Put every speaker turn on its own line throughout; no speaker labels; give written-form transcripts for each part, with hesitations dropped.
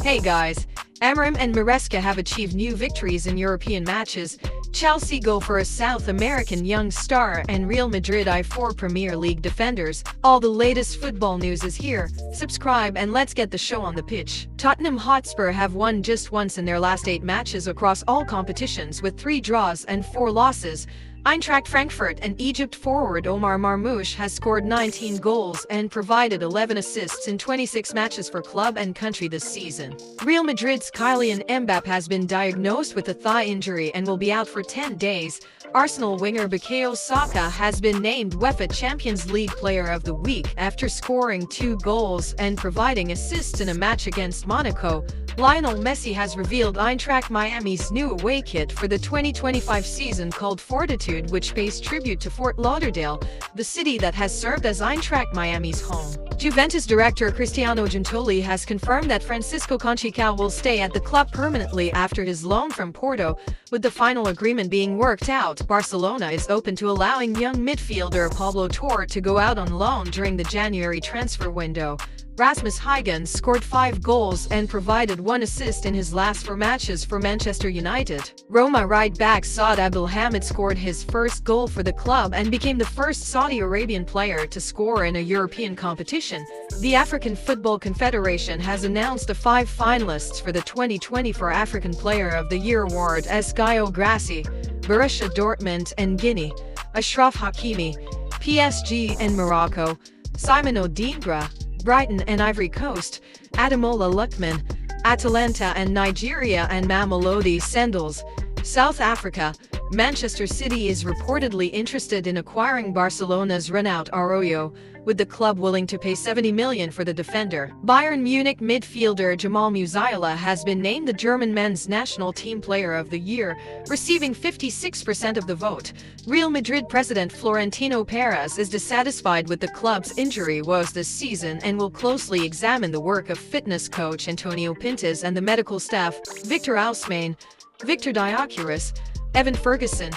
Hey guys, Amorim and Maresca have achieved new victories in European matches. Chelsea go for a South American young star and Real Madrid eye for Premier League defenders. All the latest football news is here. Subscribe and let's get the show on the pitch. Tottenham Hotspur have won just once in their last 8 matches across all competitions with 3 draws and 4 losses. Eintracht Frankfurt and Egypt forward Omar Marmoush has scored 19 goals and provided 11 assists in 26 matches for club and country this season. Real Madrid's Kylian Mbappé has been diagnosed with a thigh injury and will be out for 10 days. Arsenal winger Bukayo Saka has been named UEFA Champions League Player of the Week after scoring 2 goals and providing assists in a match against Monaco. Lionel Messi has revealed Eintracht Miami's new away kit for the 2025 season called Fortitude, which pays tribute to Fort Lauderdale, the city that has served as Eintracht Miami's home. Juventus director Cristiano Giuntoli has confirmed that Francisco Conceicao will stay at the club permanently after his loan from Porto. With the final agreement being worked out, Barcelona is open to allowing young midfielder Pablo Torre to go out on loan during the January transfer window. Rasmus Højlund scored 5 goals and provided 1 assist in his last 4 matches for Manchester United. Roma right-back Saad Abdelhamid scored his first goal for the club and became the first Saudi Arabian player to score in a European competition. The African Football Confederation has announced the 5 finalists for the 2024 African Player of the Year award as Gaio Grassi, Borussia Dortmund and Guinea, Achraf Hakimi, PSG and Morocco, Simon Odingra, Brighton and Ivory Coast, Ademola Lookman, Atalanta and Nigeria and Mamelodi Sundowns, South Africa. Manchester City is reportedly interested in acquiring Barcelona's Ronald Araujo, with the club willing to pay $70 million for the defender. Bayern Munich midfielder Jamal Musiala has been named the German men's national team player of the year, receiving 56% of the vote. Real Madrid president Florentino Perez is dissatisfied with the club's injury woes this season and will closely examine the work of fitness coach Antonio Pintas and the medical staff. Victor Osimhen, Victor Gyökeres, Evan Ferguson,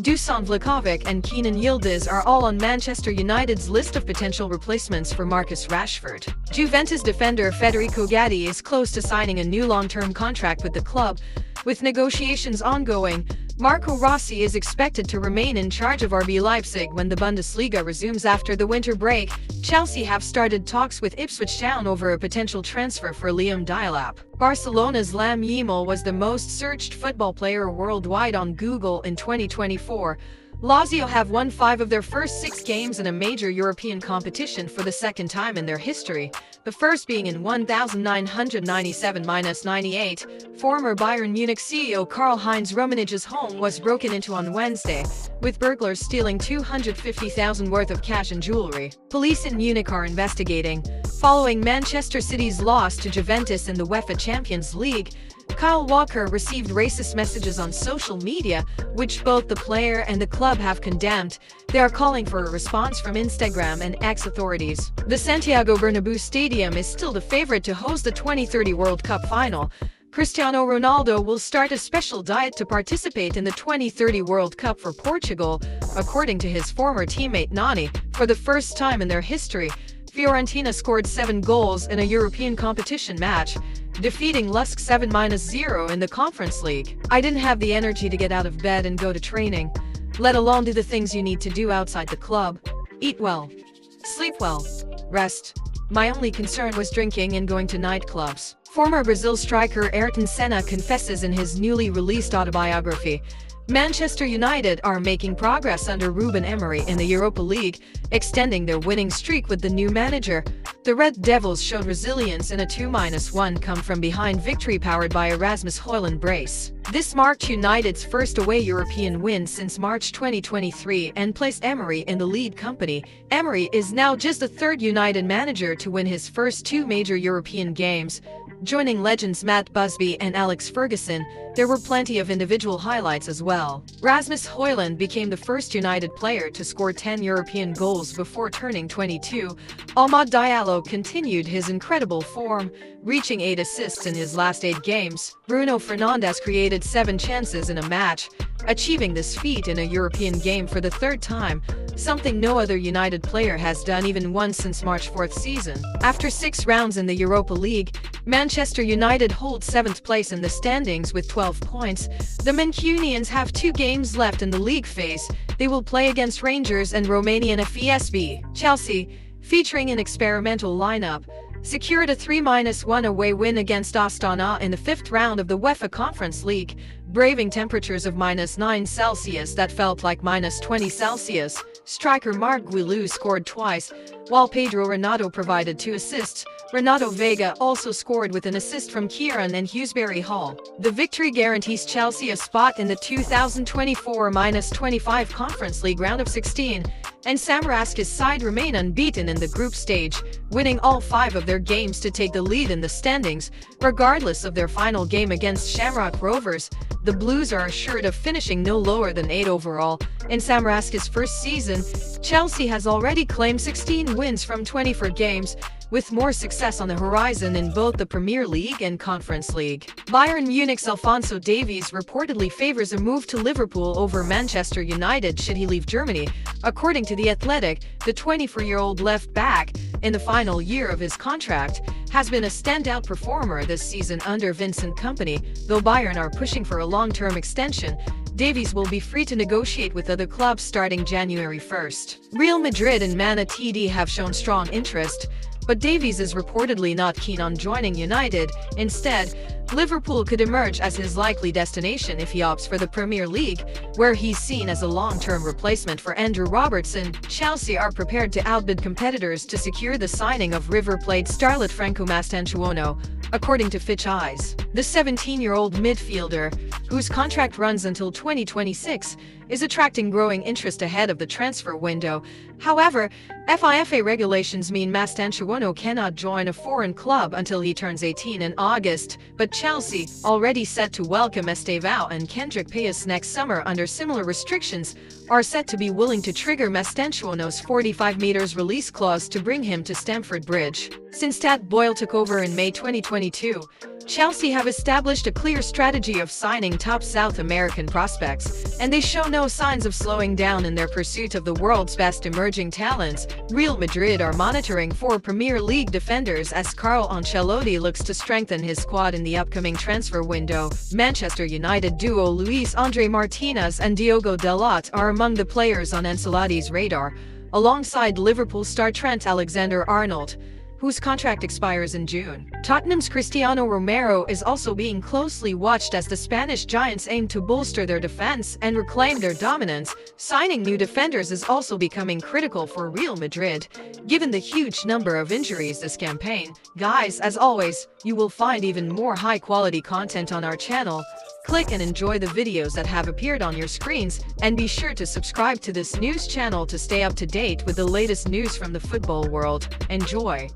Dusan Vlahovic and Kenan Yildiz are all on Manchester United's list of potential replacements for Marcus Rashford. Juventus defender Federico Gatti is close to signing a new long-term contract with the club. With negotiations ongoing, Marco Rossi is expected to remain in charge of RB Leipzig when the Bundesliga resumes after the winter break. Chelsea have started talks with Ipswich Town over a potential transfer for Liam Delap. Barcelona's Lam Yamal was the most searched football player worldwide on Google in 2024. Lazio have won 5 of their first 6 games in a major European competition for the second time in their history, the first being in 1997-98. Former Bayern Munich CEO Karl-Heinz Rummenigge's home was broken into on Wednesday, with burglars stealing $250,000 worth of cash and jewelry. Police in Munich are investigating. Following Manchester City's loss to Juventus in the UEFA Champions League, Kyle Walker received racist messages on social media, which both the player and the club have condemned. They are calling for a response from Instagram and X authorities. The Santiago Bernabéu Stadium is still the favorite to host the 2030 World Cup final. Cristiano Ronaldo will start a special diet to participate in the 2030 World Cup for Portugal, according to his former teammate Nani. For the first time in their history, Fiorentina scored 7 goals in a European competition match, defeating Lusk 7-0 in the Conference League. I didn't have the energy to get out of bed and go to training, let alone do the things you need to do outside the club. Eat well, sleep well, rest. My only concern was drinking and going to nightclubs. Former Brazil striker Ayrton Senna confesses in his newly released autobiography. Manchester United are making progress under Ruben Amorim in the Europa League, extending their winning streak with the new manager. The Red Devils showed resilience in a 2-1 come-from-behind victory powered by a Rasmus Højlund brace. This marked United's first away European win since March 2023 and placed Amorim in the lead company. Amorim is now just the 3rd United manager to win his first 2 major European games. Joining legends Matt Busby and Alex Ferguson, there were plenty of individual highlights as well. Rasmus Højlund became the first United player to score 10 European goals before turning 22. Amad Diallo continued his incredible form, reaching 8 assists in his last 8 games. Bruno Fernandes created 7 chances in a match, achieving this feat in a European game for the 3rd time, something no other United player has done even once since March 4th season. After 6 rounds in the Europa League, Manchester Manchester United hold 7th place in the standings with 12 points. The Mancunians have 2 games left in the league phase. They will play against Rangers and Romanian FESB. Chelsea, featuring an experimental lineup, secured a 3-1 away win against Astana in the 5th round of the UEFA Conference League, braving temperatures of -9°C that felt like -20°C. Striker Marc Guilou scored twice, while Pedro Renato provided 2 assists. Renato Vega also scored with an assist from Kieran and Hughesbury Hall. The victory guarantees Chelsea a spot in the 2024-25 Conference League round of 16, and Samaraska's side remain unbeaten in the group stage, winning all 5 of their games to take the lead in the standings. Regardless of their final game against Shamrock Rovers, the Blues are assured of finishing no lower than 8 overall. In Samaraska's first season, Chelsea has already claimed 16 wins from 24 games, with more success on the horizon in both the Premier League and Conference League. Bayern Munich's Alphonso Davies reportedly favors a move to Liverpool over Manchester United should he leave Germany. According to The Athletic, the 24-year-old left-back, in the final year of his contract, has been a standout performer this season under Vincent Kompany. Though Bayern are pushing for a long-term extension, Davies will be free to negotiate with other clubs starting January 1st. Real Madrid and Man United have shown strong interest, but Davies is reportedly not keen on joining United. Instead, Liverpool could emerge as his likely destination if he opts for the Premier League, where he's seen as a long-term replacement for Andrew Robertson. Chelsea are prepared to outbid competitors to secure the signing of River Plate starlet Franco Mastantuono, according to Fitch Eyes. The 17-year-old midfielder, whose contract runs until 2026, is attracting growing interest ahead of the transfer window. However, FIFA regulations mean Mastantuono cannot join a foreign club until he turns 18 in August, but Chelsea, already set to welcome Estevao and Kendrick Pius next summer under similar restrictions, are set to be willing to trigger Mastantuono's 45 meters release clause to bring him to Stamford Bridge. Since Tad Boyle took over in May 2022, Chelsea have established a clear strategy of signing top South American prospects, and they show no signs of slowing down in their pursuit of the world's best emerging talents. Real Madrid are monitoring 4 Premier League defenders as Carlo Ancelotti looks to strengthen his squad in the upcoming transfer window. Manchester United duo Luis Andre Martinez and Diogo Dalot are among the players on Ancelotti's radar, alongside Liverpool star Trent Alexander-Arnold, whose contract expires in June. Tottenham's Cristiano Romero is also being closely watched as the Spanish giants aim to bolster their defense and reclaim their dominance. Signing new defenders is also becoming critical for Real Madrid, given the huge number of injuries this campaign. Guys, as always, you will find even more high-quality content on our channel. Click and enjoy the videos that have appeared on your screens, and be sure to subscribe to this news channel to stay up to date with the latest news from the football world. Enjoy!